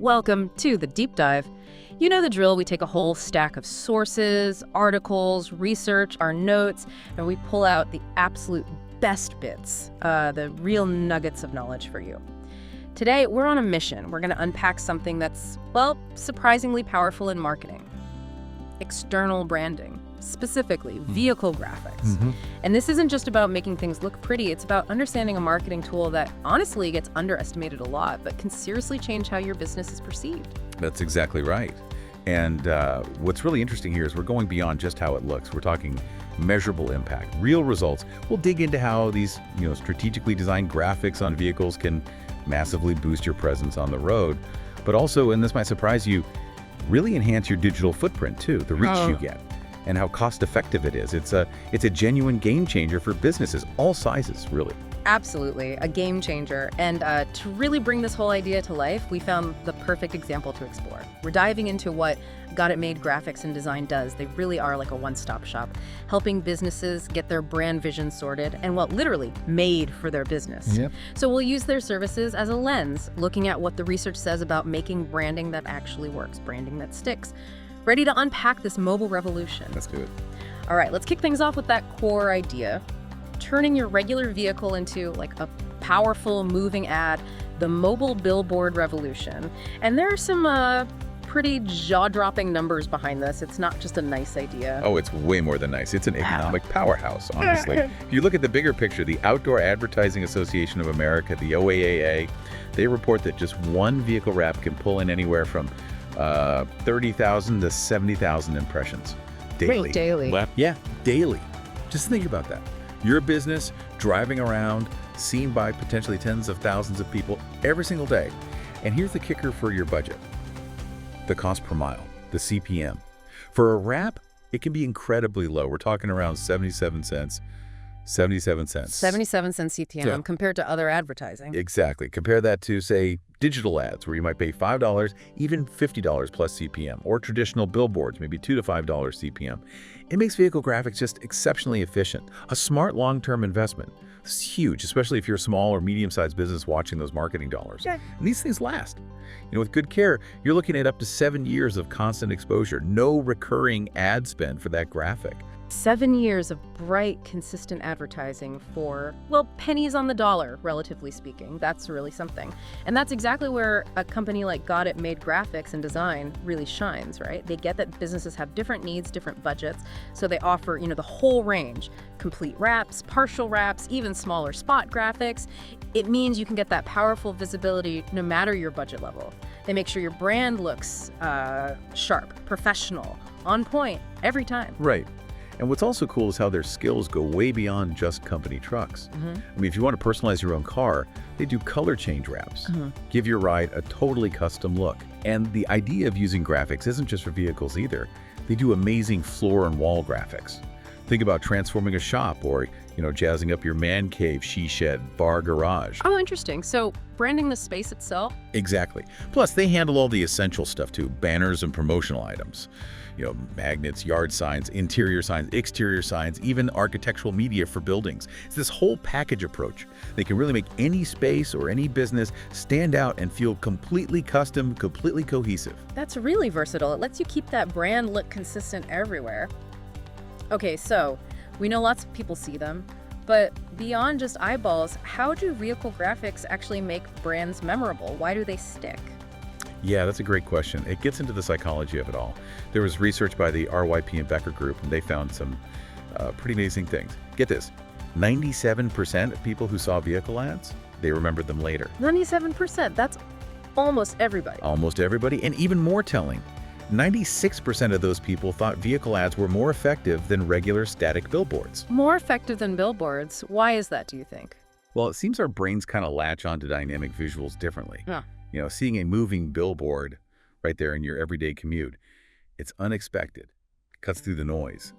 Welcome to the deep dive. You know the drill. We take a whole stack of sources, articles, research, our notes, and we pull out the absolute best bits, the real nuggets of knowledge for you. Today, we're on a mission. We're going to unpack something that's, well, surprisingly powerful in marketing. External branding, specifically vehicle graphics. And this isn't just about making things look pretty, it's about understanding a marketing tool that honestly gets underestimated a lot, but can seriously change how your business is perceived. That's exactly right. And what's really interesting here is we're going beyond just how it looks. We're talking measurable impact, real results. We'll dig into how these, strategically designed graphics on vehicles can massively boost your presence on the road, but also, and this might surprise you, really enhance your digital footprint too, the reach you get, and how cost-effective it is. It's a genuine game changer for businesses, all sizes, really. Absolutely, a game changer. And to really bring this whole idea to life, we found the perfect example to explore. We're diving into what Got It Made Graphics and Design does. They really are like a one-stop shop, helping businesses get their brand vision sorted and, well, literally made for their business. So we'll use their services as a lens, looking at what the research says about making branding that actually works, branding that sticks. Ready to unpack this mobile revolution. Let's do it. All right, let's kick things off with that core idea. Turning your regular vehicle into like a powerful moving ad, the mobile billboard revolution. And there are some pretty jaw-dropping numbers behind this. It's not just a nice idea. Oh, it's way more than nice. It's an economic powerhouse, honestly. If you look at the bigger picture, the Outdoor Advertising Association of America, the OAAA, they report that just one vehicle wrap can pull in anywhere from 30,000 to 70,000 impressions daily. Wait, daily? Yeah, daily. Just think about that. Your business driving around, seen by potentially tens of thousands of people every single day. And here's the kicker for your budget. The cost per mile, the CPM. For a wrap, it can be incredibly low. We're talking around 77 cents. 77 cents. 77 cents CPM Yeah. compared to other advertising. Exactly. Compare that to, say, digital ads, where you might pay $5, even $50 plus CPM, or traditional billboards, maybe $2 to $5 CPM. It makes vehicle graphics just exceptionally efficient. A smart long-term investment. It's huge, especially if you're a small or medium-sized business watching those marketing dollars. And these things last. With good care, you're looking at up to 7 years of constant exposure. No recurring ad spend for that graphic. 7 years of bright, consistent advertising for, well, pennies on the dollar, relatively speaking. That's really something. And that's exactly where a company like Got It Made Graphics and Design really shines, right? They get that businesses have different needs, different budgets, so they offer, the whole range. Complete wraps, partial wraps, even smaller spot graphics. It means you can get that powerful visibility no matter your budget level. They make sure your brand looks sharp, professional, on point, every time. Right. And what's also cool is how their skills go way beyond just company trucks. If you want to personalize your own car, they do color change wraps. Give your ride a totally custom look. And the idea of using graphics isn't just for vehicles either. They do amazing floor and wall graphics. Think about transforming a shop or, jazzing up your man cave, she shed, bar, garage. Oh, interesting. So branding the space itself? Exactly. Plus, they handle all the essential stuff too, banners and promotional items. Magnets, yard signs, interior signs, exterior signs, even architectural media for buildings. It's this whole package approach. They can really make any space or any business stand out and feel completely custom, completely cohesive. That's really versatile. It lets you keep that brand look consistent everywhere. Okay, so we know lots of people see them, but beyond just eyeballs, how do vehicle graphics actually make brands memorable? Why do they stick? Yeah, that's a great question. It gets into the psychology of it all. There was research by the RYP and Becker Group, and they found some pretty amazing things. Get this, 97% of people who saw vehicle ads, they remembered them later. 97%, that's almost everybody. Almost everybody, and even more telling, 96% of those people thought vehicle ads were more effective than regular static billboards. More effective than billboards. Why is that, do you think? Well, it seems our brains kind of latch onto dynamic visuals differently. Yeah. Seeing a moving billboard right there in your everyday commute, it's unexpected, cuts through the noise.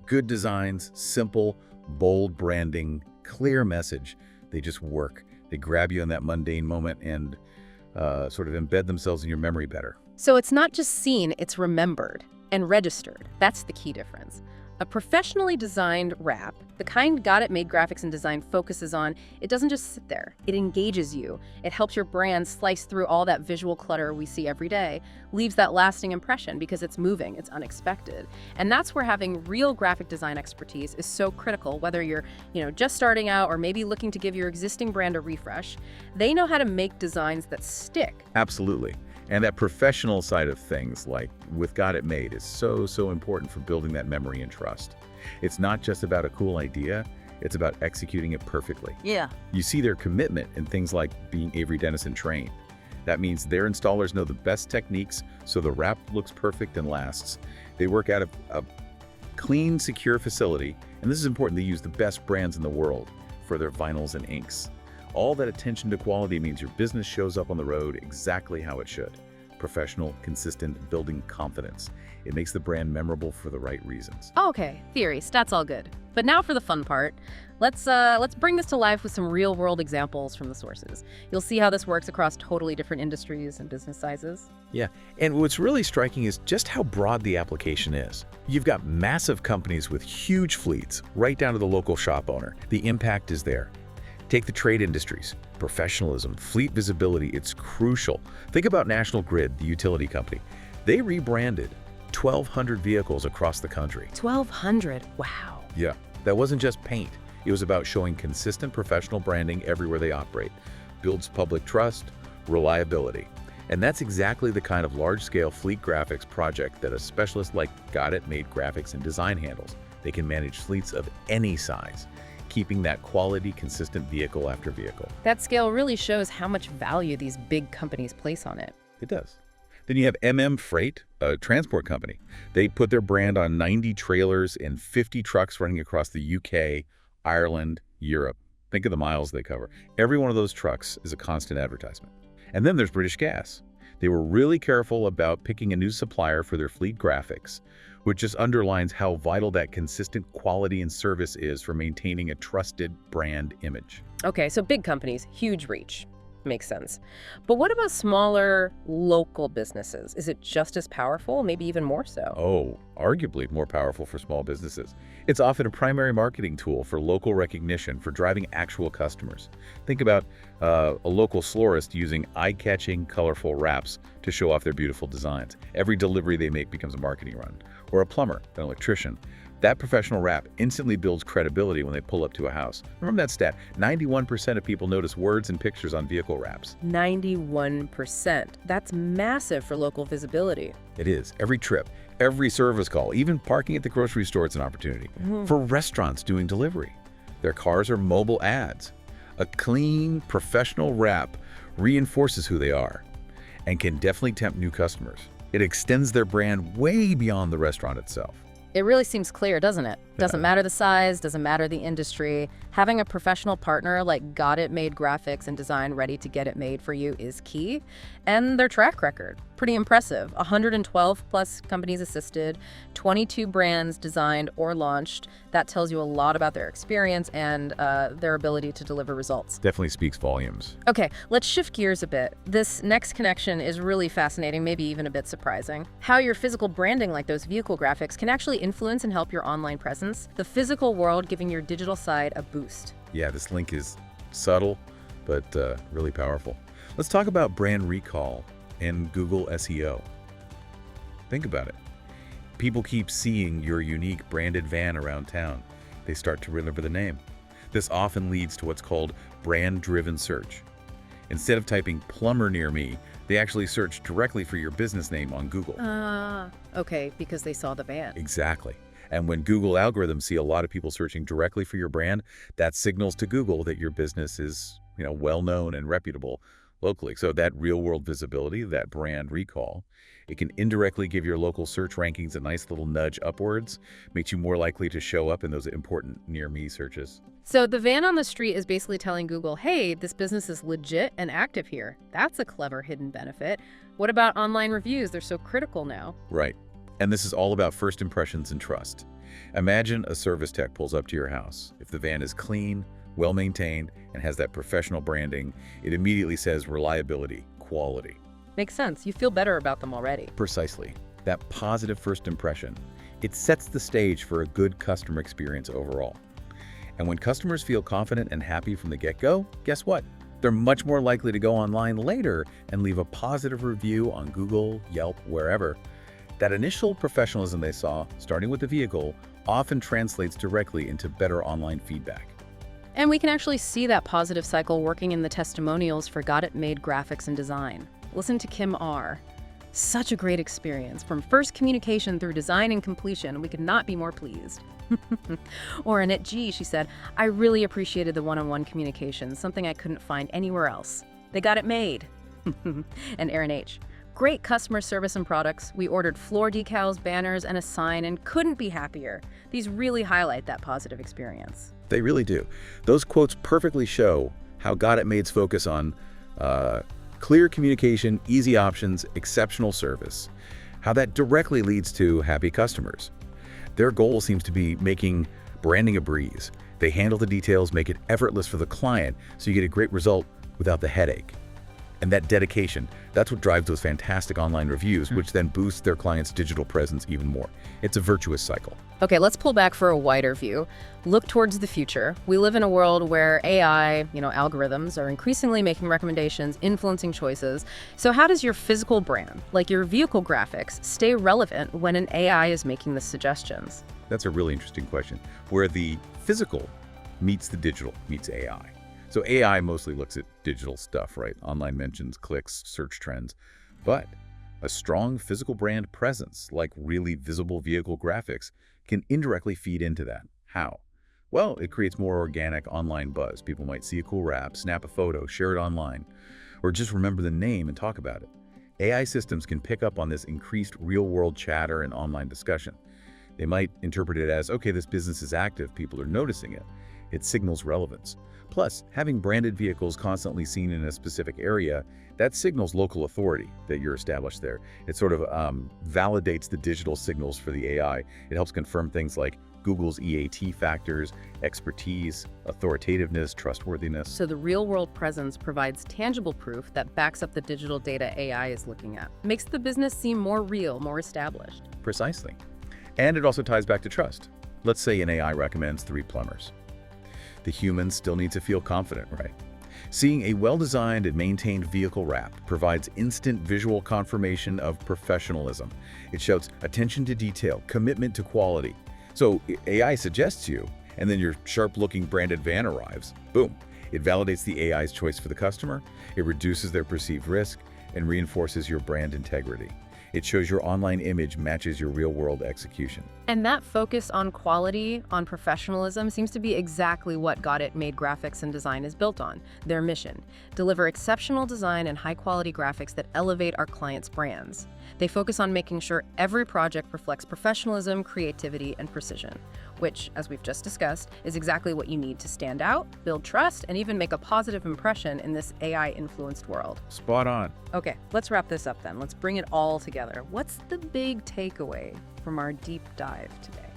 Good designs, simple, bold branding, clear message, they just work. They grab you in that mundane moment and sort of embed themselves in your memory better. So it's not just seen, it's remembered and registered. That's the key difference. A professionally designed wrap, the kind Got It Made graphics and design focuses on, it doesn't just sit there. It engages you. It helps your brand slice through all that visual clutter we see every day, leaves that lasting impression because it's moving, it's unexpected. And that's where having real graphic design expertise is so critical, whether you're, just starting out or maybe looking to give your existing brand a refresh. They know how to make designs that stick. Absolutely. And that professional side of things, like with Got It Made, is so important for building that memory and trust. It's not just about a cool idea, it's about executing it perfectly. Yeah. You see their commitment in things like being Avery Dennison trained. That means their installers know the best techniques so the wrap looks perfect and lasts. They work out of a clean, secure facility, and this is important, they use the best brands in the world for their vinyls and inks. All that attention to quality means your business shows up on the road exactly how it should. Professional, consistent, building confidence. It makes the brand memorable for the right reasons. Okay, theory, stats all good. But now for the fun part. Let's bring this to life with some real-world examples from the sources. You'll see how this works across totally different industries and business sizes. Yeah, and what's really striking is just how broad the application is. You've got massive companies with huge fleets, right down to the local shop owner. The impact is there. Take the trade industries. Professionalism, fleet visibility, it's crucial. Think about National Grid, the utility company. They rebranded 1,200 vehicles across the country. 1,200, wow. Yeah, that wasn't just paint. It was about showing consistent professional branding everywhere they operate. Builds public trust, reliability. And that's exactly the kind of large-scale fleet graphics project that a specialist like Got It Made graphics and design handles. They can manage fleets of any size, keeping that quality, consistent vehicle after vehicle. That scale really shows how much value these big companies place on it. It does. Then you have Freight, a transport company. They put their brand on 90 trailers and 50 trucks running across the UK, Ireland, Europe. Think of the miles they cover. Every one of those trucks is a constant advertisement. And then there's British Gas. They were really careful about picking a new supplier for their fleet graphics, which just underlines how vital that consistent quality and service is for maintaining a trusted brand image. Okay, so big companies, huge reach. Makes sense. But what about smaller, local businesses? Is it just as powerful, maybe even more so? Oh, arguably more powerful for small businesses. It's often a primary marketing tool for local recognition, for driving actual customers. Think about a local florist using eye-catching, colorful wraps to show off their beautiful designs. Every delivery they make becomes a marketing run. Or a plumber, an electrician. That professional wrap instantly builds credibility when they pull up to a house. Remember that stat, 91% of people notice words and pictures on vehicle wraps. 91%. That's massive for local visibility. It is. Every trip, every service call, even parking at the grocery store, it's an opportunity. For restaurants doing delivery, their cars are mobile ads. A clean, professional wrap reinforces who they are and can definitely tempt new customers. It extends their brand way beyond the restaurant itself. It really seems clear, doesn't it? Doesn't matter the size, doesn't matter the industry. Having a professional partner like Got It Made graphics and design ready to get it made for you is key. And their track record, pretty impressive. 112 plus companies assisted, 22 brands designed or launched. That tells you a lot about their experience and their ability to deliver results. Definitely speaks volumes. Okay, let's shift gears a bit. This next connection is really fascinating, maybe even a bit surprising. How your physical branding, like those vehicle graphics, can actually influence and help your online presence. The physical world giving your digital side a boost. Yeah, this link is subtle, but really powerful. Let's talk about brand recall and Google SEO. Think about it. People keep seeing your unique branded van around town. They start to remember the name. This often leads to what's called brand-driven search. Instead of typing plumber near me, they actually search directly for your business name on Google. Okay, because they saw the van. Exactly. And when Google algorithms see a lot of people searching directly for your brand, that signals to Google that your business is, well-known and reputable locally. So that real-world visibility, that brand recall, it can indirectly give your local search rankings a nice little nudge upwards, makes you more likely to show up in those important near-me searches. So the van on the street is basically telling Google, hey, this business is legit and active here. That's a clever hidden benefit. What about online reviews? They're so critical now. Right. And this is all about first impressions and trust. Imagine a service tech pulls up to your house. If the van is clean, well-maintained, and has that professional branding, it immediately says reliability, quality. Makes sense. You feel better about them already. Precisely. That positive first impression. It sets the stage for a good customer experience overall. And when customers feel confident and happy from the get-go, guess what? They're much more likely to go online later and leave a positive review on Google, Yelp, wherever. That initial professionalism they saw, starting with the vehicle, often translates directly into better online feedback. And we can actually see that positive cycle working in the testimonials for Got It Made graphics and design. Listen to Kim R. Such a great experience. From first communication through design and completion, we could not be more pleased. Or Annette G, she said, I really appreciated the one-on-one communication, something I couldn't find anywhere else. They got it made. And Aaron H, great customer service and products. We ordered floor decals, banners, and a sign and couldn't be happier. These really highlight that positive experience. They really do. Those quotes perfectly show how Got It Made's focus on clear communication, easy options, exceptional service, how that directly leads to happy customers. Their goal seems to be making branding a breeze. They handle the details, make it effortless for the client, so you get a great result without the headache. And that dedication, that's what drives those fantastic online reviews, which then boosts their clients' digital presence even more. It's a virtuous cycle. Okay, let's pull back for a wider view. Look towards the future. We live in a world where AI, algorithms are increasingly making recommendations, influencing choices. So how does your physical brand, like your vehicle graphics, stay relevant when an AI is making the suggestions? That's a really interesting question, where the physical meets the digital, meets AI. So AI mostly looks at digital stuff, right? Online mentions, clicks, search trends. But a strong physical brand presence, like really visible vehicle graphics, can indirectly feed into that. How? Well, it creates more organic online buzz. People might see a cool wrap, snap a photo, share it online, or just remember the name and talk about it. AI systems can pick up on this increased real-world chatter and online discussion. They might interpret it as, okay, this business is active, people are noticing it. It signals relevance. Plus, having branded vehicles constantly seen in a specific area, that signals local authority that you're established there. It sort of validates the digital signals for the AI. It helps confirm things like Google's EAT factors, expertise, authoritativeness, trustworthiness. So the real-world presence provides tangible proof that backs up the digital data AI is looking at. Makes the business seem more real, more established. Precisely. And it also ties back to trust. Let's say an AI recommends 3 plumbers. The human still needs to feel confident, right? Seeing a well-designed and maintained vehicle wrap provides instant visual confirmation of professionalism. It shouts attention to detail, commitment to quality. So AI suggests you, and then your sharp-looking branded van arrives. Boom. It validates the AI's choice for the customer, it reduces their perceived risk, and reinforces your brand integrity. It shows your online image matches your real-world execution. And that focus on quality, on professionalism, seems to be exactly what Got It Made graphics and design is built on. Their mission: deliver exceptional design and high-quality graphics that elevate our clients' brands. They focus on making sure every project reflects professionalism, creativity, and precision, which, as we've just discussed, is exactly what you need to stand out, build trust, and even make a positive impression in this AI-influenced world. Spot on. Okay, let's wrap this up then. Let's bring it all together. What's the big takeaway from our deep dive today?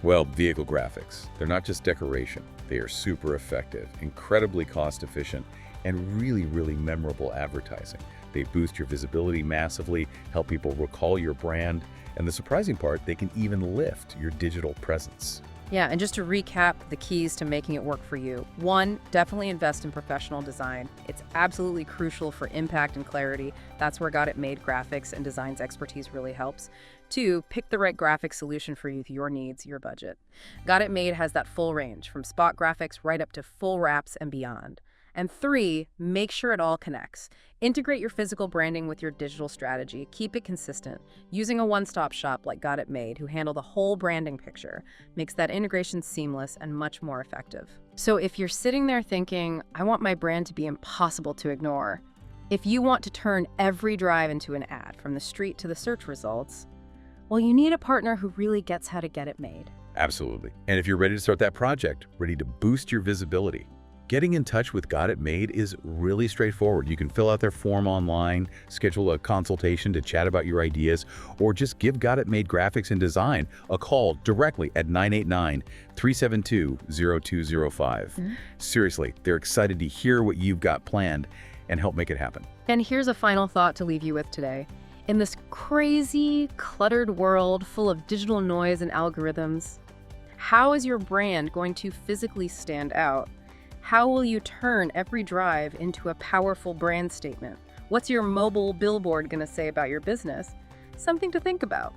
Well, vehicle graphics. They're not just decoration. They are super effective, incredibly cost-efficient, and really, really memorable advertising. They boost your visibility massively, help people recall your brand, and the surprising part, they can even lift your digital presence. Yeah, and just to recap the keys to making it work for you. 1, definitely invest in professional design. It's absolutely crucial for impact and clarity. That's where Got It Made graphics and design's expertise really helps. 2, pick the right graphic solution for you, your needs, your budget. Got It Made has that full range, from spot graphics right up to full wraps and beyond. And 3, make sure it all connects. Integrate your physical branding with your digital strategy. Keep it consistent. Using a one-stop shop like Got It Made, who handle the whole branding picture, makes that integration seamless and much more effective. So if you're sitting there thinking, I want my brand to be impossible to ignore, if you want to turn every drive into an ad, from the street to the search results, well, you need a partner who really gets how to get it made. Absolutely. And if you're ready to start that project, ready to boost your visibility, getting in touch with Got It Made is really straightforward. You can fill out their form online, schedule a consultation to chat about your ideas, or just give Got It Made graphics and design a call directly at 989-372-0205. Seriously, they're excited to hear what you've got planned and help make it happen. And here's a final thought to leave you with today. In this crazy, cluttered world full of digital noise and algorithms, how is your brand going to physically stand out? How will you turn every drive into a powerful brand statement? What's your mobile billboard going to say about your business? Something to think about.